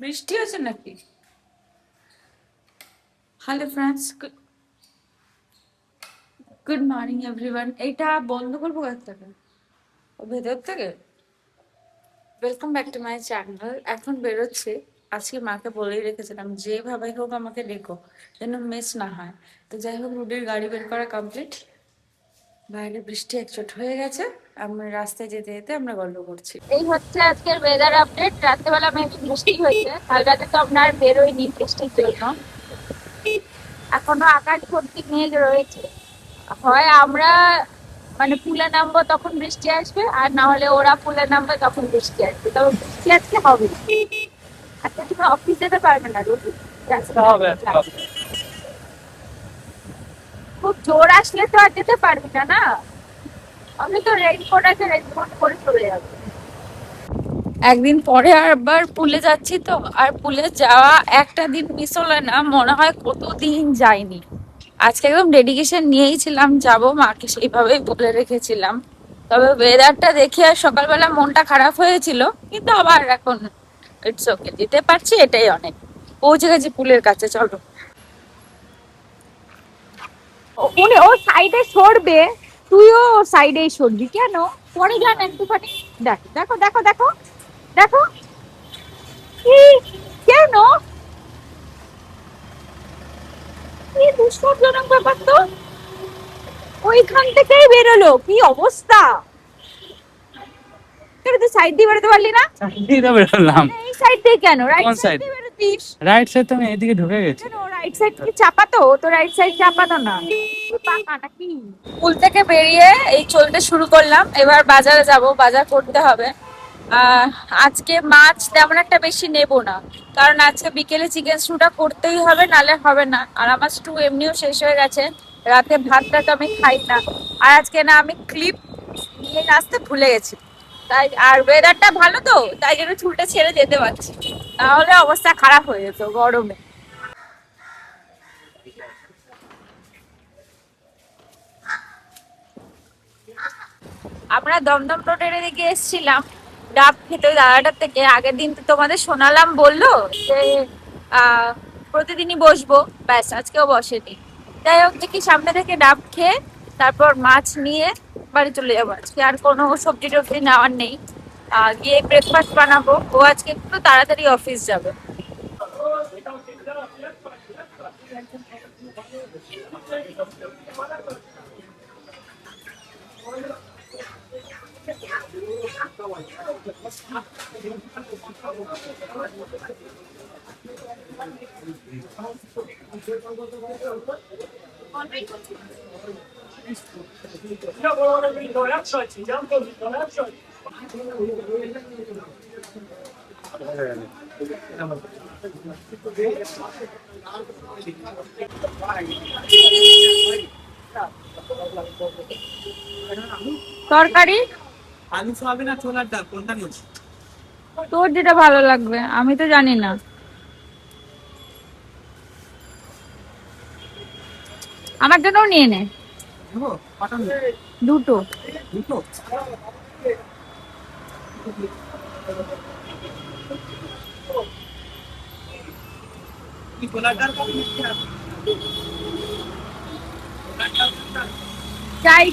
বৃষ্টি হচ্ছে নাকি? Hello friends, good morning everyone. এটা বন্ধ করবো কোথা থেকে? ও ভেতর থেকে। Welcome back to my channel. এখন বেরোচ্ছে। আজকে মাকে বলেই রেখেছিলাম যেভাবে হোক আমাকে ডেকো, যেন মিস না হয়। তো যাই হোক, রুডির গাড়ি বের করা কমপ্লিট। বাইরে বৃষ্টি একচোট হয়ে গেছে। আমরা রাস্তায় যেতে যেতে আমরা গল্প করছি। এই হচ্ছে আজকের ওয়েদার আপডেট। রাত্রেবেলা মেবি বৃষ্টি হয়েছে, কাল রাতে তো আমরা আর বেরোইনি বৃষ্টির জন্য। এখনো আকাশ ভর্তি মেঘ রয়েছে। হয় আমরা মানে পুলে নামবো তখন বৃষ্টি আসবে, আর না হলে ওরা পুলে নামবে তখন বৃষ্টি আসবে। তবে বৃষ্টি আজকে হবে। আজকে তুমি অফিস যেতে পারবে না রোজ। খুব জোর আসলে তো আর যেতে পারবি না না। আমি তো রেইনকোট আছে, রেইনকোট পরে চলে যাবো। একদিন পরে আবার পুলে যাচ্ছি তো, আর পুলে যাওয়া একটা দিন মিস হলে না মনে হয় কতদিন যাইনি। আজকে একদম ডেডিকেশন নিয়েই ছিলাম যাবো, মাকে সেইভাবেই বলে রেখেছিলাম। তবে ওয়েদারটা দেখে আর সকালবেলা মনটা খারাপ হয়েছিল, কিন্তু আবার এখন ইটস ওকে, যেতে পারছি এটাই অনেক। পৌঁছে গেছি পুলের কাছে, চলো। উনি ও সাইডে সরবে, তুইও সাইডেই সরবি কেন? পরে যান একটুখানি। দেখো দেখো দেখো দেখো দেখো কি, কেন কি দুঃখজনক ব্যাপার তো। ওইখান থেকেই বেরোলো, কি অবস্থা। তুই সাইড দিয়ে বেরোতে পারলি না? সাইড দিয়ে তো বেরোলাম। এই সাইড দিয়ে কেন? রাইট কোন সাইড সাইড? দিয়ে বেরোতিস। রাইট সাইড তো আমি এদিকে ঢুকে গেছি। কেন রাইট সাইড কি চাপাতো? তো রাইট সাইড চাপাতো না, পাকা নাকি? স্কুল থেকে বেরিয়ে এই চলতে শুরু করলাম। এবার বাজারে যাব, বাজার করতে হবে। আহ আজকে মাছ তেমন একটা বেশি নেব না, কারণ আজকে বিকেলে চিকেন স্টুটা করতেই হবে, নালে হবে না। আর আমার স্টু এমনিও শেষ হয়ে গেছে, রাতে ভাতটা তো আমি খাই না। আর আজকে না আমি ক্লিপ নিয়ে আসতে ভুলে গেছি, তাই। আর ওয়েদারটা ভালো তো, তাই জন্য চুলটা ছেড়ে যেতে পারছি, নাহলে অবস্থা খারাপ হয়ে যেত গরমে। আমরা দমদম রোডের দিকে এসেছিলাম ডাব খেতে দাদাটার থেকে। আগের দিন তো তোমাদের শোনালাম, বললো যে আহ প্রতিদিনই বসবো, ব্যাস আজকেও বসেনি। যাই হোক, দেখি সামনে থেকে ডাব খেয়ে তারপর মাছ নিয়ে বাড়ি চলে যাবো। আজকে আর কোনো সবজি টবজি নেওয়ার নেই। গিয়ে ব্রেকফাস্ট বানাবো। ও আজকে একটু তাড়াতাড়ি অফিস যাবে। তরকারি আলু সয়াবিন আর ছোলার ডাল কোনটা নিস? তোর যেটা ভালো লাগবে, আমি তো জানি না। আমার জন্যও নিয়ে নে নেবো পাঠান দুটো। দুটো। কি ছোলার ডাল কত নিচ্ছি? চাই,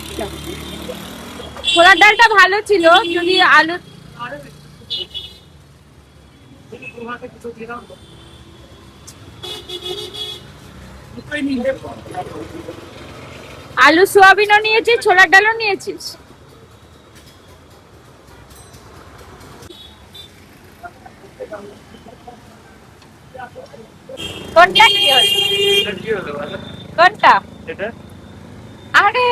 ছোলার ডালটা ভালো ছিল, যদি আলু আলু সোয়াবিনও নিয়েছিস, ছোলার ডালও নিয়েছিস। কোনটা কি হলো? কোনটা? আরে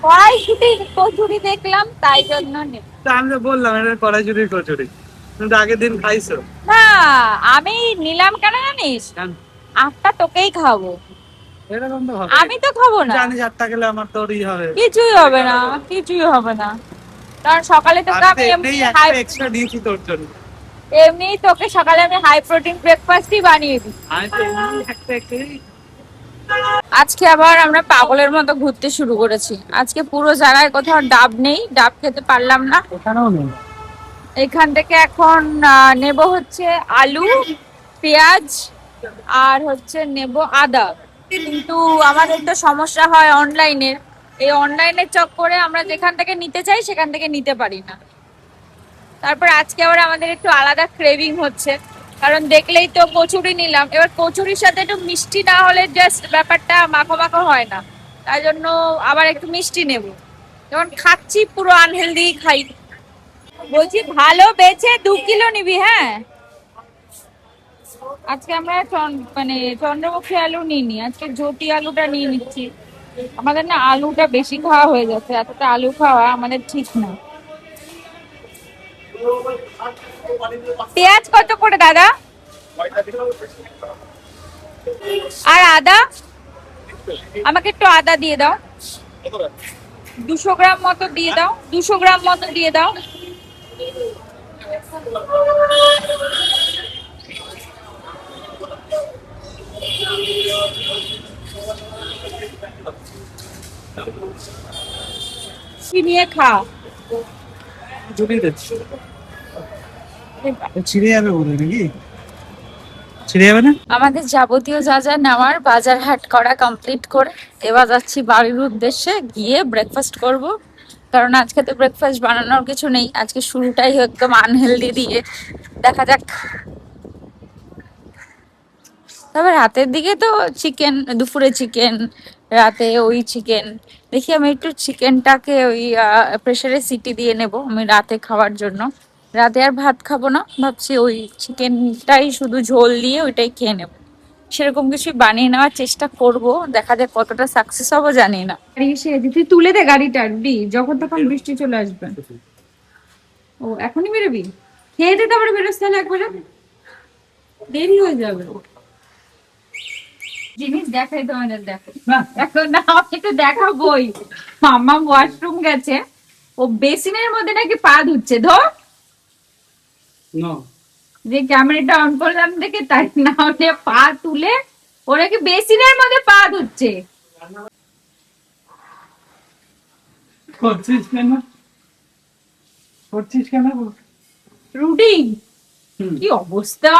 কড়াইশুঁটি কচুরি দেখলাম, তাই জন্য আমি তো বললাম এটা কড়াইশুঁটির কচুরি, তুমি তো আগের দিন খাইছো। না, আমি নিলাম কেন জানিস? আটটা তোকেই খাবো, এরকম তো হবে। আমি তো খাবো না। জানি 8টা খেলে আমার তোরই হবে। কিছুই হবে না, কিছুই হবে না, কারণ সকালে তোকে আমি এক্সট্রা দিয়েছি তোর জন্য। এমনি তোকে সকালে আমি হাই প্রোটিন ব্রেকফাস্টই বানিয়ে দিই। আমি তো এমনি একটা আজকে আবার আমরা পাগলের মতো ঘুরতে শুরু করেছি। আজকে পুরো জায়গায় কোথাও ডাব নেই, ডাব খেতে পারলাম না। ওখানেও নেই। এখান থেকে এখন নেব হচ্ছে আলু, পেঁয়াজ, আর হচ্ছে নেব আদা। কিন্তু আমাদের তো সমস্যা হয় অনলাইনের, এই অনলাইনের চক্করে আমরা যেখান থেকে নিতে চাই সেখান থেকে নিতে পারি না। তারপর আজকে আবার আমাদের একটু আলাদা ক্রেভিং হচ্ছে, কারণ দেখলেই তো কচুরি নিলাম, এবার কচুরির সাথে একটু মিষ্টি না হলে জাস্ট ব্যাপারটা মাখো মাখো হয় না, তাই জন্য আবার একটু মিষ্টি নেব। যখন খাচ্ছি পুরো আনহেলদি খাই। বলছি ভালো বেছে 2 কিলো নিবি, হ্যাঁ? আজকে আমরা মানে চন্দ্রমুখী আলু নিইনি, আজকে জ্যোতি আলুটা নিয়ে নিচ্ছি। আমাদের না আলুটা বেশি খাওয়া হয়ে যাচ্ছে, এতটা আলু খাওয়া আমাদের ঠিক না। পেঁয়াজ কত করে দাদা? আর আদা? আমাকে একটু আদা দিয়ে দাও, 200 গ্রাম মতো দিয়ে দাও, 200 গ্রাম মতো দিয়ে দাও। নিয়ে খা। ঝুলিয়ে দিচ্ছি। ছিঁড়ে যাবে বোধহয় নাকি? ছিঁড়ে যাবে না? আমাদের যাবতীয় যা যা নেওয়ার বাজার হাট করা কমপ্লিট করে এবার যাচ্ছি বাড়ির উদ্দেশ্যে, গিয়ে ব্রেকফাস্ট করব। কারণ আজকে তো ব্রেকফাস্ট বানানোর কিছু নেই, আজকে শুরুটাই একদম আনহেলদি দিয়ে। দেখা যাক। তবে রাতের দিকে তো চিকেন, দুপুরে চিকেন, রাতে ওই চিকেন। দেখি আমি একটু চিকেনটাকে ওই প্রেসারে সিটি দিয়ে নেব আমি রাতে খাওয়ার জন্য। রাতে আর ভাত খাবো না, ভাবছি ওই চিকেনটাই শুধু ঝোল দিয়ে ওইটাই খেয়ে নেব। সেরকম কিছু বানিয়ে নেওয়ার চেষ্টা করব, দেখা যাক কতটা সাকসেস হবো জানি না। গাড়ি এসে তুই তুলে দে গাড়িটা দি, যখন তখন বৃষ্টি চলে আসবে। ও এখনই বেরোবি? খেয়ে দে তারপরে বেরোস তাহলে একবারে, দেরি হয়ে যাবে। জিনিস দেখাই তোমাদের, দেখো এখন না আমি তো দেখাবোই। মামা ওয়াশরুম গেছে, ও বেসিনের মধ্যে নাকি পা ধুচ্ছে। ধর যে ক্যামেরাটা অন করলাম দেখে, তাই না হলে পা তুলে ও নাকি বেসিনের মধ্যে পা ধুচ্ছে। করছিস কেন? করছিস কেন? রুটিন কি অবস্থা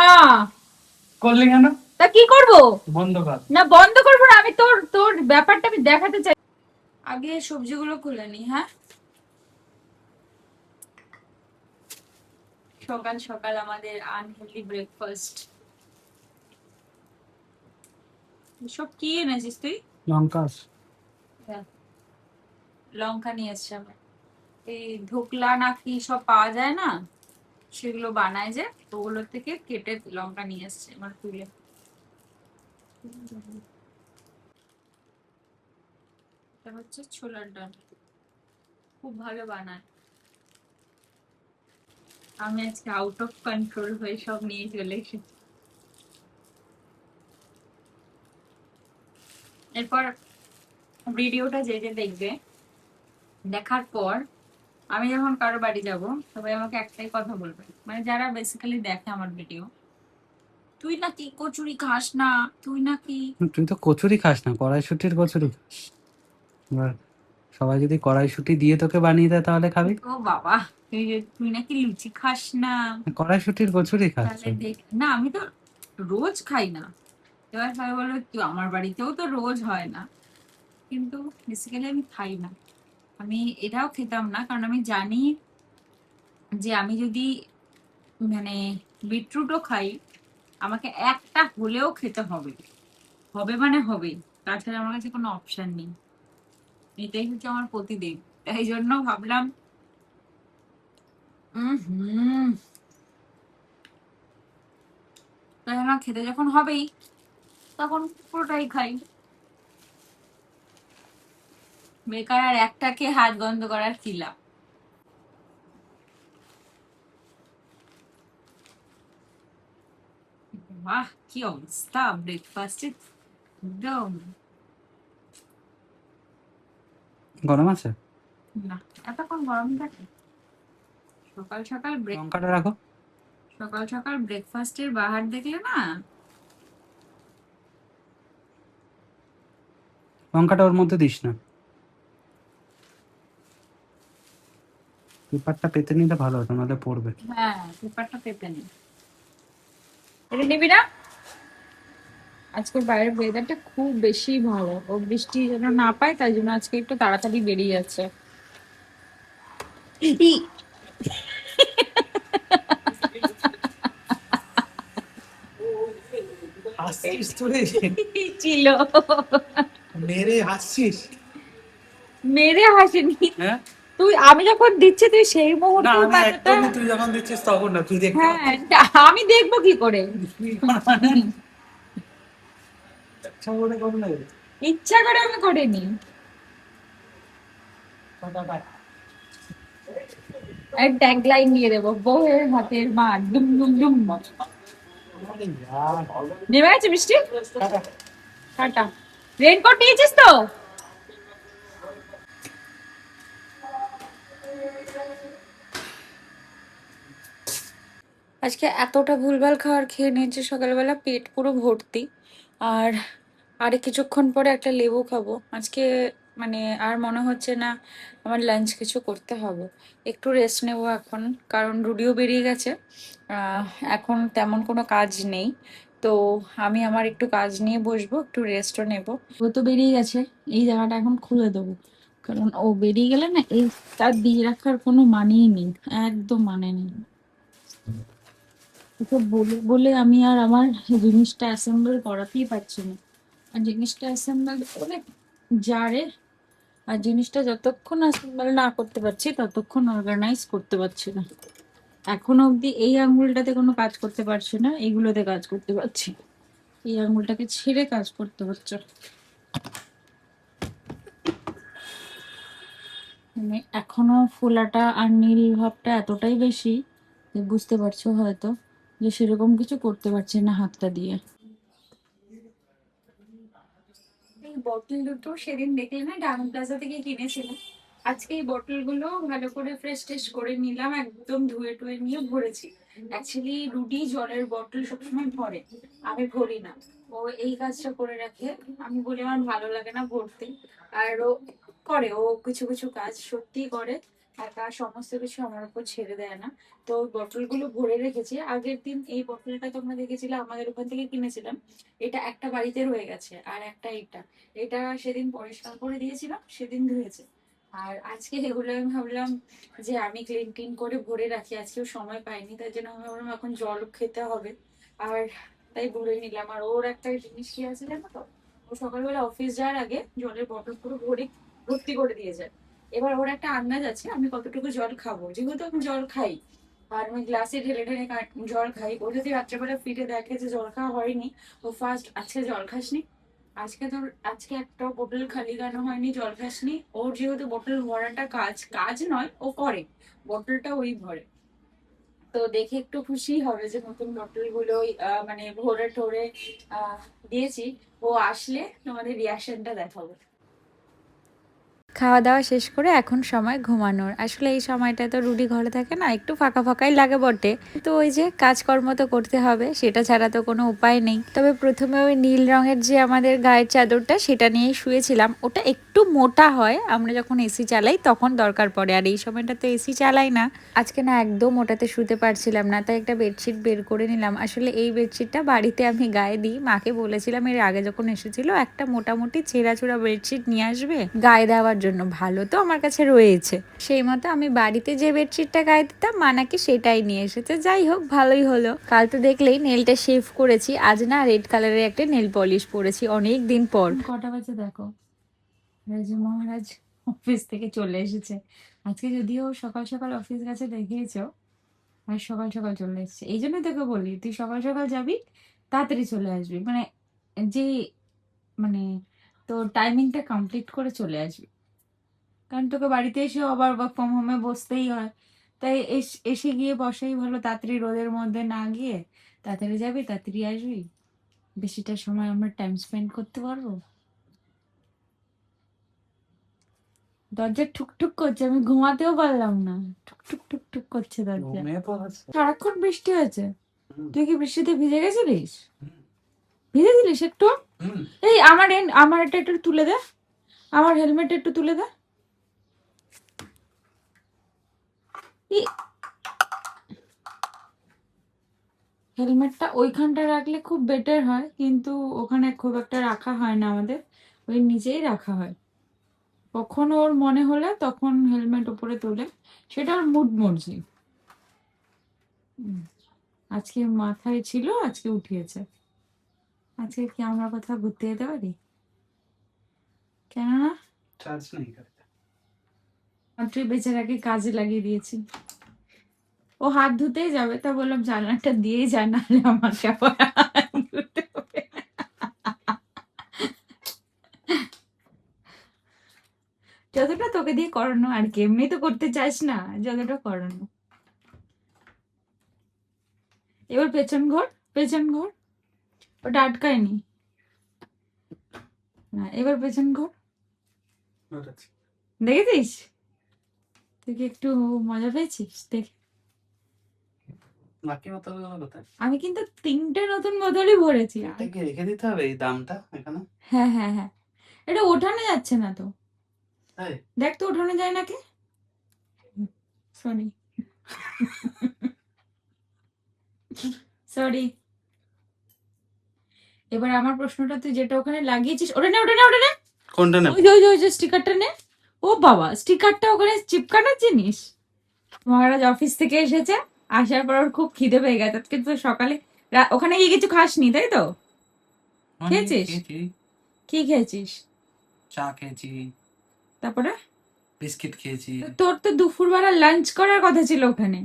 করলি কেন? তা কি করব? বন্ধ কর। না বন্ধ করবো না, আমি তোর তোর ব্যাপারটা আমি দেখাতে চাই। আগে সবজিগুলো খুলে নি, হ্যাঁ? সকাল সকাল আমাদের আনহেলদি ব্রেকফাস্ট। সব কি এনেছিস তুই? লঙ্কা। লঙ্কা নিয়ে এসছি আমি। এই ধোকলা না কি সব পাওয়া যায় না, সেগুলো বানায় যে, ওগুলো থেকে কেটে লঙ্কা নিয়ে এসছে আমার তুলে। এটা হচ্ছে ছোলার ডাল, খুব ভালো বানায়। আমি আজকে আউট অফ কন্ট্রোল হয়ে সব নিয়ে চলে এসেছি। এরপর ভিডিওটা যে যে দেখবে, দেখার পর আমি যখন কারো বাড়ি যাব, সবাই আমাকে একটাই কথা বলবে, মানে যারা বেসিক্যালি দেখে আমার ভিডিও, তুই নাকি কচুরি খাস না, তুই নাকি। তুই তো কচুরি খাস না, কড়াইশুটির কচুরি খাস। এবার সবাই যদি কড়াইশুটি দিয়ে তোকে বানিয়ে দেয় তাহলে খাবি? ও বাবা, তুই নাকি লুচি খাস না, কড়াইশুটির কচুরি খাস তাহলে দেখ না, আমি তো রোজ খাই না। এবার সবাই বলবে তুই, আমার বাড়িতেও তো রোজ হয় না, কিন্তু বেসিক্যালি আমি খাই না। আমি এটাও খেতাম না, কারণ আমি জানি যে আমি যদি মানে বিটরুটও খাই, আমাকে একটা হলেও খেতে হবে, হবে মানে হবে, তাছাড়া আমার কাছে কোনো অপশন নেই। এটাই হচ্ছে আমার প্রতিদিন। তাই জন্য ভাবলাম হুম, তাই আমার খেতে যখন হবেই, তখন পুরোটাই খাই। বেকার আর একটাকে হাত বন্ধ করার কি লাভ। বাহ কি অবস্থা ব্রেকফাস্টে, একদম। গরম আছে? না, এতক্ষণ গরম থাকে? সকাল সকাল লঙ্কাটা রাখো। সকাল সকাল ব্রেকফাস্টের বাহার দেখলে না। লঙ্কাটা ওর মধ্যে দিস না। পেপারটা পেতে নিলে ভালো হতো, নাহলে পড়বে। হ্যাঁ, পেপারটা পেতে নি। এটা নিবি না? আজকের বাইরের ওয়েদারটা খুব বেশি ভালো, ও বৃষ্টি যেন না পায় তাই জন্য আজকে একটু তাড়াতাড়ি বেরিয়ে যাচ্ছে। হাসছিস তুই? ছিল। মেরে হাসছিস? মেরে হাসিনি। হ্যাঁ, তুই, আমি যখন দিচ্ছি তুই সেই না মুহূর্তে আমি মাথাটা। একদমই, তুই যখন দিচ্ছিস তখন না, তুই দেখতে হ্যাঁ, আমি দেখবো কি করে? ইচ্ছা করে কর না। ইচ্ছা করে আমি করিনি। এক ট্যাগলাইন দিয়ে দেবো, বউয়ের হাতের মার ডুম ডুম ডুম। নেমে গেছে বৃষ্টি। টাটা। রেনকোট নিয়েছিস তো? আজকে এতটা ভুলভাল খাবার খেয়ে নিয়েছি সকালবেলা, পেট পুরো ভর্তি। আর আরে কিছুক্ষণ পরে একটা লেবু খাবো আজকে। মানে আর মনে হচ্ছে না আমার লাঞ্চ কিছু করতে হবে। একটু রেস্ট নেবো এখন, কারণ রুডিও বেরিয়ে গেছে। আহ, এখন তেমন কোনো কাজ নেই। তো আমি আমার একটু কাজ নিয়ে বসবো, একটু রেস্টও নেবো। ও তো বেরিয়ে গেছে, এই জায়গাটা এখন খুলে দেবো। কারণ ও বেরিয়ে গেলে না, এই তার দিয়ে রাখার কোনো মানেই নেই, একদম মানে নেই। ওকে বলে বলে আমি আর আমার জিনিসটা অ্যাসেম্বল করাতেই পারছি না। আর জিনিসটা অ্যাসেম্বল করে যারে, আর জিনিসটা যতক্ষণ অ্যাসেম্বল না করতে পারছি ততক্ষণ অর্গানাইজ করতে পারছি না। এখনো অবধি এই আঙ্গুলটাতে কোনো কাজ করতে পারছি না, এইগুলোতে কাজ করতে পারছি। এই আঙ্গুলটাকে ছেড়ে কাজ করতে হচ্ছে। মানে এখনো ফোলাটা আর নীল ভাবটা এতটাই বেশি যে বুঝতে পারছো হয়তো, যে সেরকম কিছু করতে পারছি না হাতটা দিয়ে। এই বটল দুটো সেদিন দেখলে না, ডায়মন্ড প্লাজা থেকে কিনেছিলাম। আজকে এই বটল গুলো ভালো করে ফ্রেশ টেস্ট করে নিলাম, একদম ধুয়ে টুয়ে নিয়ে ভরেছি। অ্যাকচুয়ালি রুডি জলের বটল সবসময় ভরে, আমি ভরি না। ও এই কাজটা করে রাখে। আমি বলি আমার ভালো লাগে না ভরতে। আর ও করে, ও কিছু কিছু কাজ সত্যিই করে, একা সমস্ত কিছু আমার উপর ছেড়ে দেয় না। তো বটল গুলো ভরে রেখেছি। আগের দিন এই বটলটা তোমরা দেখেছিলে, আমাদের ওখান থেকে কিনেছিলাম। এটা একটা বাড়িতে রয়ে গেছে, আর একটা এটা। এটা সেদিন পরিষ্কার করে দিয়েছিলাম, সেদিন ধুয়েছে। আর আজকে এগুলো আমি ভাবলাম যে আমি ক্লিন ক্লিন করে ভরে রাখি, আজকেও সময় পাইনি তাই জন্য আমি ভাবলাম এখন জল খেতে হবে। আর তাই ভরে নিলাম। আর ওর একটা জিনিস কি আছে জানো তো, ও সকালবেলা অফিস যাওয়ার আগে জলের বোতল পুরো ভরে ভর্তি করে দিয়ে যায়। এবার ওর একটা আন্দাজ আছে আমি কতটুকু জল খাবো, যেহেতু আমি জল খাই আর আমি গ্লাসে ঢেলে ঢেলে জল খাই। ও যদি রাত্রেবেলা ফিরে দেখে যে জল খাওয়া হয়নি, ও ফার্স্ট আজকে জল খাসনি, আজকে তোর আজকে একটা বোতল খালি কেন হয়নি, জল খাসনি। ওর যেহেতু বোতল ভরাটা কাজ কাজ নয়, ও করে, বোতলটা ওই ভরে। তো দেখে একটু খুশি হবে যে নতুন বোতল গুলো মানে ভরে টরে দিয়েছি। ও আসলে তোমাদের রিয়াকশনটা দেখাবো। খাওয়া দাওয়া শেষ করে এখন সময় ঘুমানোর। আসলে এই সময়টা তো রুডি ঘরে থাকে না, একটু ফাঁকা ফাঁকাই লাগে বটে, তো ওই যে কাজকর্ম তো করতে হবে, সেটা ছাড়া তো কোনো উপায় নেই। তবে প্রথমে ওই নীল রঙের যে আমাদের গায়ের চাদরটা সেটা নিয়েই শুয়েছিলাম। ওটা একটু মোটা হয়, আমরা যখন এসি চালাই তখন দরকার পড়ে, আর এই সময়টা তো এসি চালাই না। আজকে না একদম ওটাতে শুতে পারছিলাম না, তাই একটা বেডশিট বের করে নিলাম। আসলে এই বেডশিটটা বাড়িতে আমি গায়ে দিই, মাকে বলেছিলাম এর আগে যখন এসেছিল একটা মোটামুটি ছেঁড়া বেডশিট নিয়ে আসবে গায়ে দেওয়ার জন্য, ভালো তো আমার কাছে রয়েছে। সেই মতো আমি বাড়িতে যে বেডশিটটা গায়ে দিতাম মা নাকি সেটাই নিয়ে এসেছে। যাই হোক, ভালোই হলো। কাল তো দেখলেই নেলটা শেভ করেছি, আজ না রেড কালারের একটা নেল পলিশ পরেছি অনেক দিন পর। কটা বাজে দেখো, রাজু মহারাজ অফিস থেকে চলে এসেছে। আজকে যদিও সকাল সকাল অফিস গেছে দেখিয়েছো, আর সকাল সকাল চলে এসেছে। এই জন্যই তোকে বলি তুই সকাল সকাল যাবি, তাড়াতাড়ি চলে আসবি, মানে যে মানে তোর টাইমিংটা কমপ্লিট করে চলে আসবি। কারণ তোকে বাড়িতে এসে আবার ওয়ার্ক ফ্রম হোমে বসতেই হয়, তাই এসে গিয়ে বসাই ভালো, তাড়াতাড়ি রোদের মধ্যে না গিয়ে তাড়াতাড়ি যাবি তাড়াতাড়ি আসবি, বেশিটা সময় আমরা টাইম স্পেন্ড করতে পারবো। দরজা ঠুকঠুক করছে, আমি ঘুমাতেও পারলাম না, ঠুকঠুক ঠুকঠুক করছে দরজা। সারাক্ষণ বৃষ্টি হয়েছে। তুই কি বৃষ্টিতে ভিজে গেছিলিস? ভিজেছিলিস একটু? এই আমার এটা একটু তুলে দে, আমার হেলমেট একটু তুলে দে। হেলমেটটা ওইখানটা রাখলে খুব বেটার হয়, কিন্তু ওখানে খুব একটা রাখা হয় না আমাদের, ওই নিচেই রাখা হয়। কখন ওর মনে হলে তখন হেলমেট উপরে তোলে, সেটা ওর মুড মর্জি। আজকে মাথায় ছিল, আজকে উঠিয়েছে। আজকে কি আমরা কোথাও ঘুরতে যেতে পারি? কেননা চার্জ নেই গাড়িতে। মাত্র বেচারাকে কাজে লাগিয়ে দিয়েছি। ও হাত ধুতেই যাবে, তা বললাম জানালাটা দিয়েই যা, নাহলে আমাকে আবার হাত ধুতে হবে। যতটা তোকে দিয়ে করানো আর কি, এমনি তো করতে চাস না, যতটা করানো। এবার পেছন ঘর, পেছন ঘর, ওটা আটকায়নি। না, এবার পেছন ঘর, ঘোরাচ্ছি। দেখেছিস? তুই কি একটু মজা পেয়েছিস দেখে? বাকি বোতলগুলো কোথায়? আমি কিন্তু 3টে নতুন বোতলই ভরেছি। এটা কি রেখে দিতে হবে এই দামটা এখানে? হ্যাঁ হ্যাঁ হ্যাঁ, এটা ওঠানো যাচ্ছে না তো। তাই? দেখ তো ওঠানো যায় নাকি। Sorry sorry. এবার আমার প্রশ্নটা, তুই যেটা ওখানে লাগিয়েছিস, ওটা নে ওটা নে ওটা নে। কোনটা নেব? ওই যে স্টিকারটা নে। ও বাবা, স্টিকারটা ওখানে চিপকানোর জিনিস। মহারাজ অফিস থেকে এসেছে, আসার পর ওর খুব খিদে পেয়ে গেছে, কিন্তু সকালে ওখানে গিয়ে কিছু খাসনি তাই তো? খেয়েছিস? খেয়েছি, কি খেয়েছিস? চা খেয়েছি, তারপরে বিস্কিট খেয়েছি। তোর তো দুপুরবেলা লাঞ্চ করার কথা ছিল ওখানে।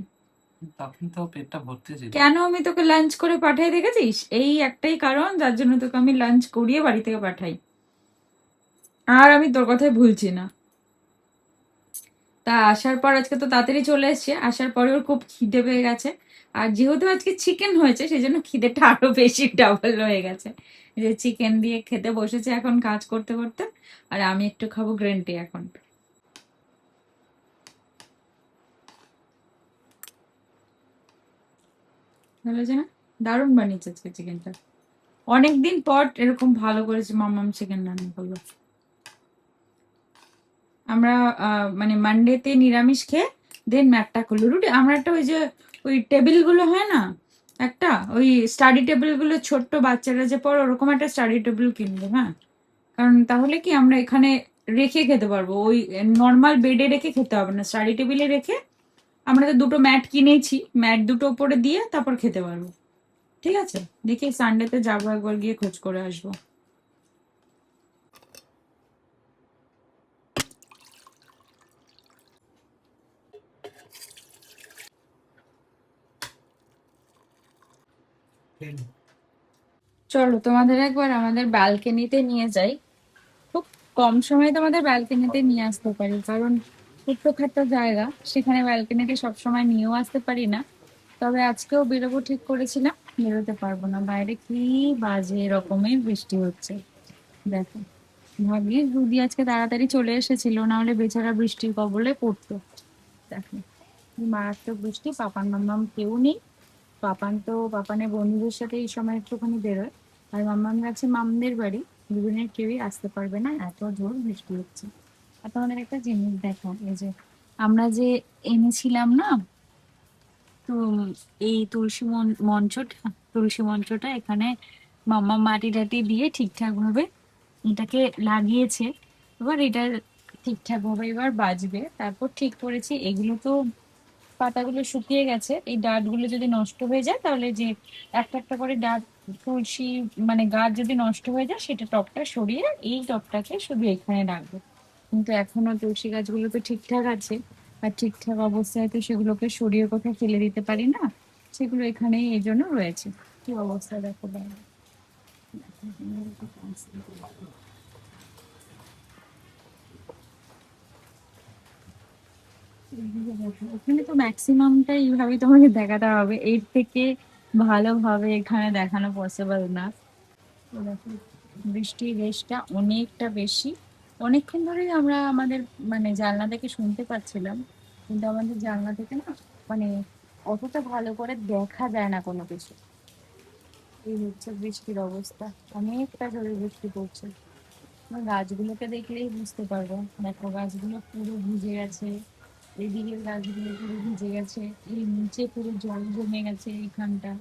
তখন তো পেটটা ভর্তি ছিল। কেন আমি তোকে লাঞ্চ করে পাঠাই দেখেছিস? এই একটাই কারণ যার জন্য তোকে আমি লাঞ্চ করিয়ে বাড়ি থেকে পাঠাই। আর আমি তোর কথাই ভুলছি না। তা আসার পর আজকে তো তাড়াতাড়ি চলে এসছে, আসার পরে ওর খুব খিদে পেয়ে গেছে। আর যেহেতু আজকে চিকেন হয়েছে, সেই জন্য খিদেটা আরো বেশি ডাবল হয়ে গেছে। যে চিকেন দিয়ে খেতে বসেছে এখন কাজ করতে করতে। আর আমি একটু খাবো গ্রিন টি এখন। ভালো যে না, দারুণ বানিয়েছে আজকে চিকেনটা। অনেকদিন পর এরকম ভালো করেছে মাম্মাম চিকেন রান্না করলো। আমরা মানে মানডেতে নিরামিষ খেয়ে দেন ম্যাটটা করলো রুটি। আমরা একটা ওই যে ওই টেবিল গুলো হয় না, একটা ওই স্টাডি টেবিল গুলো ছোট্ট বাচ্চারা যে পড়ে, ওরকম একটা স্টাডি টেবিল কিনবো। হ্যাঁ, কারণ তাহলে কি আমরা এখানে রেখে খেতে পারবো, ওই নর্মাল বেডে রেখে খেতে হবে না, স্টাডি টেবিলে রেখে। আমরা তো দুটো ম্যাট কিনেছি, ম্যাট দুটো উপরে দিয়ে তারপর খেতে পারবো। ঠিক আছে, দেখি সানডেতে যাবো, একবার গিয়ে খোঁজ করে আসবো। চলো তোমাদের একবার আমাদের ব্যালকনিতে নিয়ে যাই। খুব কম সময়ে তোমাদের ব্যালকনিতে নিয়ে আসতে পারি, কারণ ছোট্টখাট্ট জায়গা, সেখানে ব্যালকনিতে সবসময় নিয়েও আসতে পারি না। তবে আজকেও বেরোবো ঠিক করেছিলাম, বেরোতে পারবো না, বাইরে কি বাজে রকমের বৃষ্টি হচ্ছে। দেখো, ভাগ্যিস রুদি আজকে তাড়াতাড়ি চলে এসেছিল, না হলে বেচারা বৃষ্টির কবলে পড়তো। দেখো, কি মারাত্মক বৃষ্টি, পাপান মাম্মাম কেউ নেই। পাপানের বন্ধুদের সাথে এই সময় একটুখানি বেরোয়। আর মাম্মাম গেছে মামদের বাড়ি, দুজনের কেউই আসতে পারবে না, এত জোর বৃষ্টি হচ্ছে। আর তোমাদের একটা জিনিস দেখো, এই যে আমরা যে এনেছিলাম না, তো এই তুলসী মঞ্চটা এখানে মাম্মা মাটি টাটি দিয়ে ঠিকঠাক ভাবে এটাকে লাগিয়েছে। এবার এটা ঠিকঠাক ভাবে এবার বাজবে, তারপর ঠিক করেছি। এগুলো তো পাতাগুলো শুকিয়ে গেছে, এই ডাঁটগুলো যদি নষ্ট হয়ে যায় তাহলে যে একটা একটা করে ডাঁট, তুলসী মানে গাছ যদি নষ্ট হয়ে যায়, সেটা টবটা সরিয়ে এই টবটাকে শুধু এখানে রাখবো। কিন্তু এখনো তুলসী গাছগুলো তো ঠিকঠাক আছে, আর ঠিকঠাক অবস্থায় তো সেগুলোকে সরিয়ে কোথাও ফেলে দিতে পারি না, সেগুলো এখানেই এই জন্য রয়েছে। কি অবস্থা দেখো বাইরে। এখানে তো ম্যাক্সিমামটাই এইভাবে তোমাকে দেখাতে হবে, এর থেকে ভালোভাবে এখানে দেখানো পসিবল না। তো দেখো, বৃষ্টির রেশটা অনেকটা বেশি। অনেকক্ষণ ধরেই আমরা আমাদের মানে জানলা থেকে শুনতে পাচ্ছিলাম, কিন্তু আমাদের জানলা থেকে না মানে অতটা ভালো করে দেখা যায় না কোনো কিছু। এই হচ্ছে বৃষ্টির অবস্থা, অনেকটা জোরে বৃষ্টি পড়ছে। গাছগুলোকে দেখলেই বুঝতে পারবো, দেখো গাছগুলো পুরো ভিজে গেছে, এদিকে গাছগুলো পুরো ভিজে গেছে, এই নিচে পুরো জল জমে গেছে এইখানটা।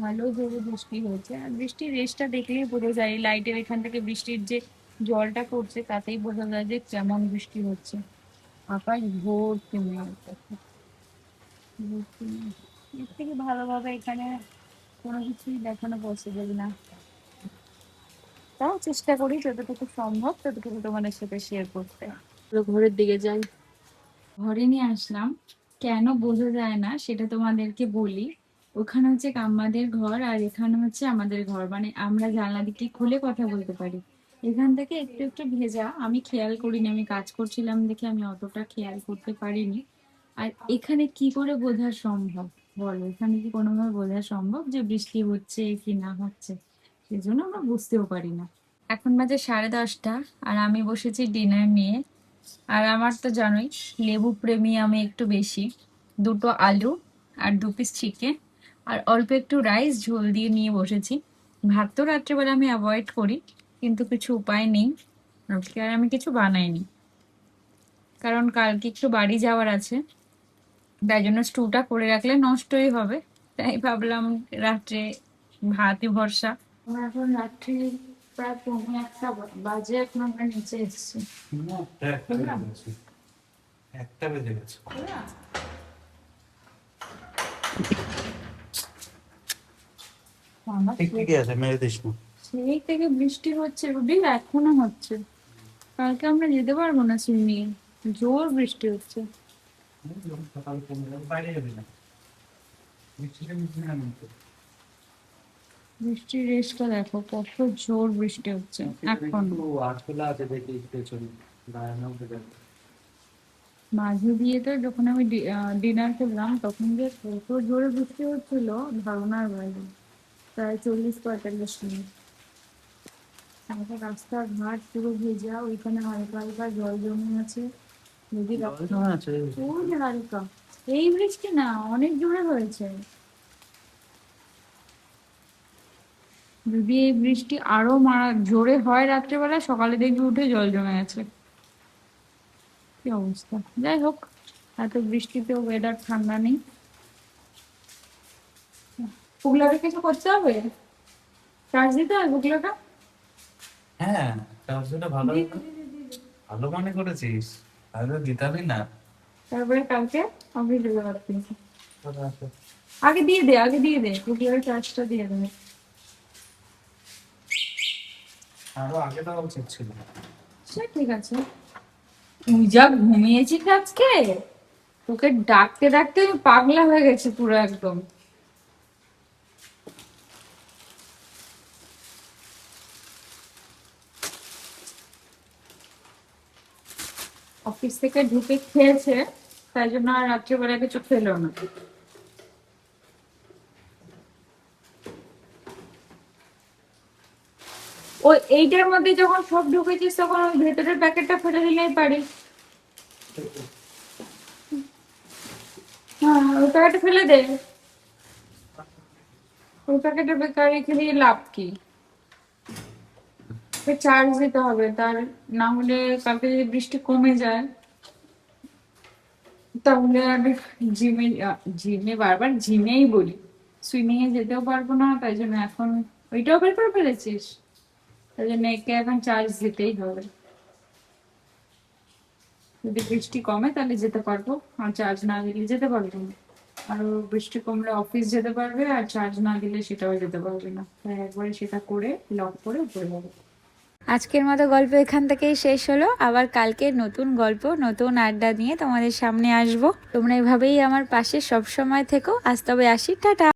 ভালো জোরে বৃষ্টি হয়েছে, আর বৃষ্টির রেশটা দেখলেই বোঝা যায়, লাইটের এখান থেকে বৃষ্টির যে জলটা পড়ছে তাতেই বোঝা যায় যে কেমন বৃষ্টি হচ্ছে। আকাশ ভর্তি মেঘ, ভর্তি মেঘ। এর থেকে ভালোভাবে এখানে কোনো কিছুই দেখানো পসিবল না, তাও চেষ্টা করি যতটুকু সম্ভব ততটুকু তোমাদের সাথে শেয়ার করতে। তো ঘরের দিকে যাই, ঘরে নিয়ে আসলাম, কেন বোঝা যায় না সেটা তোমাদেরকে বলি। ওখানে হচ্ছে আমাদের ঘর, আর এখানে হচ্ছে আমাদের ঘর, মানে আমরা জানলা দিকে খুলে কথা বলতে পারি। এখান থেকে একটু একটু ভেজা, আমি খেয়াল করিনি, আমি কাজ করছিলাম দেখে আমি অতটা খেয়াল করতে পারিনি। আর এখানে কি করে বোঝা সম্ভব বলো, এখানে কি কোনোভাবে বোঝা সম্ভব যে বৃষ্টি হচ্ছে কি না হচ্ছে? সেজন্য আমরা বুঝতেও পারি না। এখন বাজে 10:30, আর আমি বসেছি ডিনার নিয়ে। আর আমার তো জানোই, লেবু প্রেমী আমি একটু বেশি। দুটো আলু আর 2 পিস চিকেন আর অল্প একটু রাইস ঝোল দিয়ে নিয়ে বসেছি। ভাত তো রাত্রেবেলা আমি অ্যাভয়েড করি, কিন্তু কিছু উপায় নেই, আজকে আর আমি কিছু বানাইনি, কারণ কালকে একটু বাড়ি যাওয়ার আছে। তাই জন্য স্টুটা করে রাখলে নষ্টই হবে, তাই ভাবলাম রাত্রে ভাতই ভরসা। আমরা এখন রাত্রি প্রায় 1:45 বাজে, এখন আমরা নিচে এসেছি। না, একটা বেজে গেছে। একটা বেজে গেছে। আমার ঠিকই আছে, মেরে দিস না। সেই থেকে বৃষ্টি হচ্ছে, রুবি এখনো হচ্ছে। কালকে আমরা যেতে পারবো না সুইমিং, জোর বৃষ্টি হচ্ছে। সকাল বাইরে যাবি না, বৃষ্টিটা মিশবে না কিন্তু। বৃষ্টির রেশটা দেখো, কত জোর বৃষ্টি হচ্ছে এখন। আটখোলা আছে দেখি পেছনে, ভয়ানক ব্যাপার। মাঝে দিয়ে তো যখন আমি ডিনার করলাম তখন যে কত জোরে বৃষ্টি হচ্ছিল ধারণার বাইরে, প্রায় 40-45 মিনিট। আমাদের রাস্তাঘাট পুরো ভেজা, ওইখানে হালকা হালকা জল জমে আছে। যদি জল জমে আছে। খুব হালকা, এই বৃষ্টি না, অনেক জোরে হয়েছে। যদি এই বৃষ্টি আরো জোরে হয় রাত্রেবেলা, সকালে দেখবি উঠে জল জমে গেছে। কি অবস্থা, যাই হোক, এত বৃষ্টিতেও ওয়েদার ঠান্ডা নেই। পুগলাকে কিছু করতে হবে, চার্জ দিতে হবে পুগলাটা। হ্যাঁ, চার্জটা ভালো ভালো মনে করেছিস, তাহলে দিতামই না। তারপরে কালকে অফিস যেতে পারতিস। আগে দিয়ে দে, আগে দিয়ে দে, পুগলার চার্জটা দিয়ে দেবে। আরো আগে দেওয়া উচিত ছিল। সে ঠিক আছে। তুই যা ঘুমিয়েছিস আজকে, তোকে ডাকতে ডাকতে আমি পাগলা হয়ে গেছি পুরো একদম। অফিস থেকে ঢুকে খেয়েছে, তাই জন্য আর রাত্রিবেলা কিছু খেলো না। ওই এইটার মধ্যে যখন সব ঢুকেছিস তখন ওই ভেতরের প্যাকেটটা ফেলে দিলেই পারিস। হ্যাঁ, ওই প্যাকেটটা ফেলে দে, ওই প্যাকেটে বেকার রেখে দিয়ে লাভ কি? চার্জ দিতে হবে তার, না হলে কালকে যদি বৃষ্টি কমে যায় তাহলে আর জিমে, জিমে বারবার জিমেই বলি, সুইমিং এ যেতেও পারবো না, তাই জন্য এখন ওইটাও বের করে ফেলেছিস, তাই জন্য একে এখন চার্জ দিতেই হবে। যদি বৃষ্টি কমে তাহলে যেতে পারবো, আর চার্জ না দিলে যেতে পারবো না। আর বৃষ্টি কমলে অফিস যেতে পারবে, আর চার্জ না দিলে সেটাও যেতে পারবে না, তাই একবারে সেটা করে লক করে উপরে যাবো। আজকের মতো গল্প এখান থেকেই শেষ হলো। আবার কালকে নতুন গল্প, নতুন আড্ডা নিয়ে তোমাদের সামনে আসবো। তোমরা এভাবেই আমার পাশে সব সময় থেকো। আজ তবে আসি, টাটা।